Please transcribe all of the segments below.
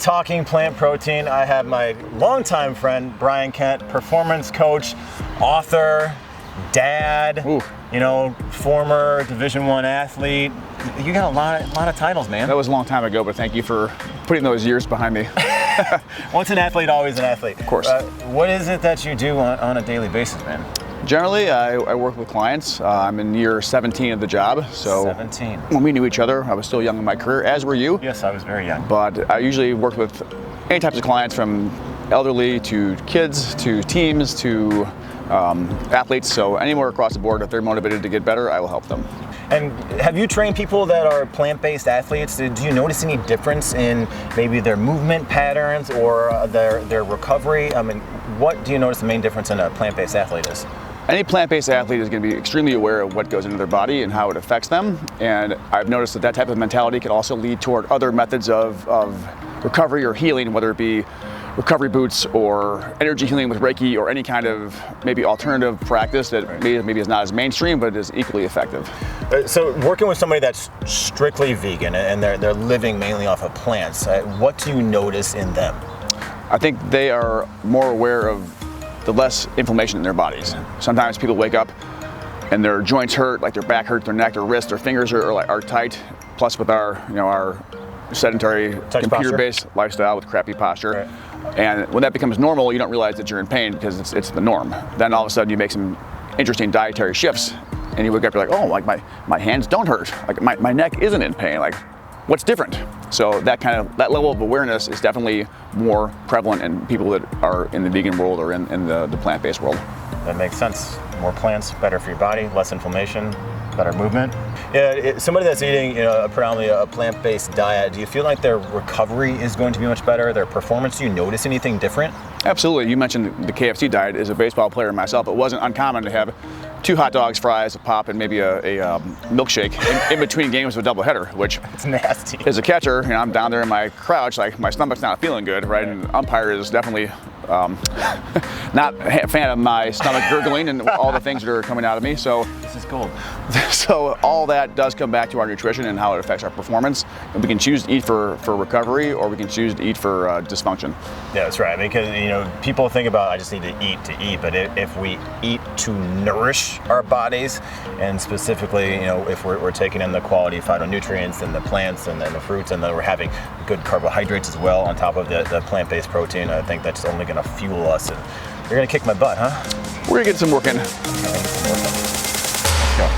talking plant protein, I have my longtime friend, Brian Kent, performance coach, author, dad, you know, former Division I athlete. You got a lot of titles, man. That was a long time ago, but thank you for putting those years behind me. Once an athlete, always an athlete. Of course. What is it that you do on a daily basis, man? Generally, I work with clients. I'm in year 17 of the job. So 17. When we knew each other, I was still young in my career, as were you. Yes, I was very young. But I usually work with any types of clients, from elderly to kids to teams to athletes. So anywhere across the board, if they're motivated to get better, I will help them. And have you trained people that are plant-based athletes? Do you notice any difference in maybe their movement patterns or their recovery? I mean, what do you notice the main difference in a plant-based athlete is? Any plant-based athlete is going to be extremely aware of what goes into their body and how it affects them. And I've noticed that type of mentality can also lead toward other methods of recovery or healing, whether it be recovery boots or energy healing with Reiki or any kind of maybe alternative practice that maybe is not as mainstream but is equally effective. So working with somebody that's strictly vegan and they're living mainly off of plants, what do you notice in them? I think they are more aware of the less inflammation in their bodies. Sometimes people wake up and their joints hurt, like their back hurts, their neck, their wrist, their fingers are tight. Plus with our sedentary computer-based lifestyle with crappy posture. Right. And when that becomes normal, you don't realize that you're in pain because it's the norm. Then all of a sudden you make some interesting dietary shifts and you wake up, you're like, oh, like my hands don't hurt. Like my neck isn't in pain. Like, what's different? So that level of awareness is definitely more prevalent in people that are in the vegan world or in the plant-based world. That makes sense. More plants, better for your body, less inflammation, better movement. Yeah, somebody that's eating, predominantly a plant-based diet, do you feel like their recovery is going to be much better? Their performance, do you notice anything different? Absolutely. You mentioned the KFC diet. As a baseball player myself, it wasn't uncommon to have 2 hot dogs, fries, a pop, and maybe a milkshake in between games of a doubleheader, which it's nasty. As a catcher, I'm down there in my crouch, like my stomach's not feeling good, right? And the umpire is definitely not a fan of my stomach gurgling and all the things that are coming out of me. So this is gold. So all that does come back to our nutrition and how it affects our performance. And we can choose to eat for recovery, or we can choose to eat for dysfunction. Yeah, that's right. Because people think about, I just need to eat, but if we eat to nourish our bodies, and specifically, if we're taking in the quality phytonutrients and the plants and the fruits, and then we're having good carbohydrates as well on top of the plant-based protein, I think that's only going to fuel us. And you're going to kick my butt, huh? We're going to get some work in. Let's go.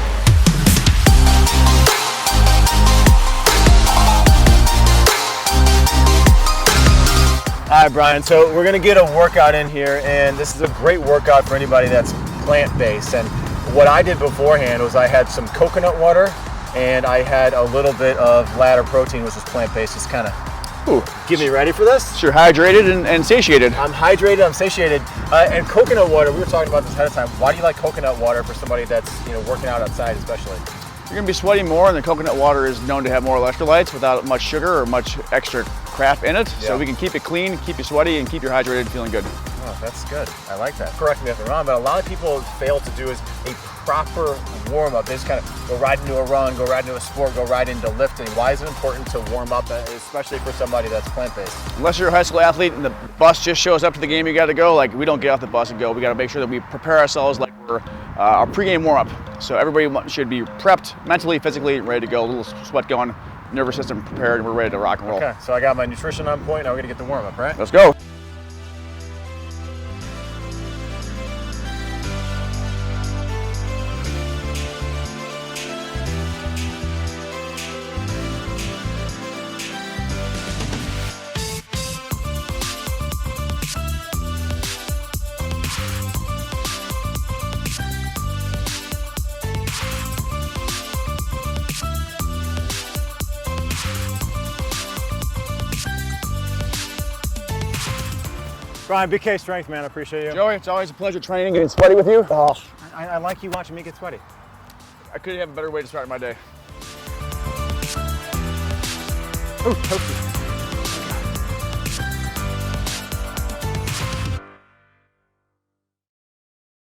All right, Brian, so we're gonna get a workout in here, and this is a great workout for anybody that's plant-based. And what I did beforehand was I had some coconut water and I had a little bit of ladder protein, which is plant-based, just kind of get me ready for this. So you're hydrated and satiated. I'm hydrated, I'm satiated. And coconut water, we were talking about this ahead of time. Why do you like coconut water for somebody that's working out outside especially? You're gonna be sweating more, and the coconut water is known to have more electrolytes without much sugar or much extra crap in it. Yeah. So we can keep it clean, keep you sweaty, and keep you hydrated and feeling good. Oh, that's good. I like that. Correct me if I'm wrong, but a lot of people fail to do is a proper warm-up. They just kind of go right into a run, go right into a sport, go right into lifting. Why is it important to warm up, especially for somebody that's plant-based? Unless you're a high school athlete and the bus just shows up to the game you got to go, like, we don't get off the bus and go. We got to make sure that we prepare ourselves like we're our pregame warm-up. So everybody should be prepped mentally, physically, ready to go. A little sweat going, nervous system prepared, and we're ready to rock and roll. Okay, so I got my nutrition on point. Now we're gonna get the warm-up, right? Let's go. Brian, BKSTRENGTH, man, I appreciate you. Joey, it's always a pleasure training and getting sweaty with you. Oh, I like you watching me get sweaty. I couldn't have a better way to start my day. Ooh, toasty.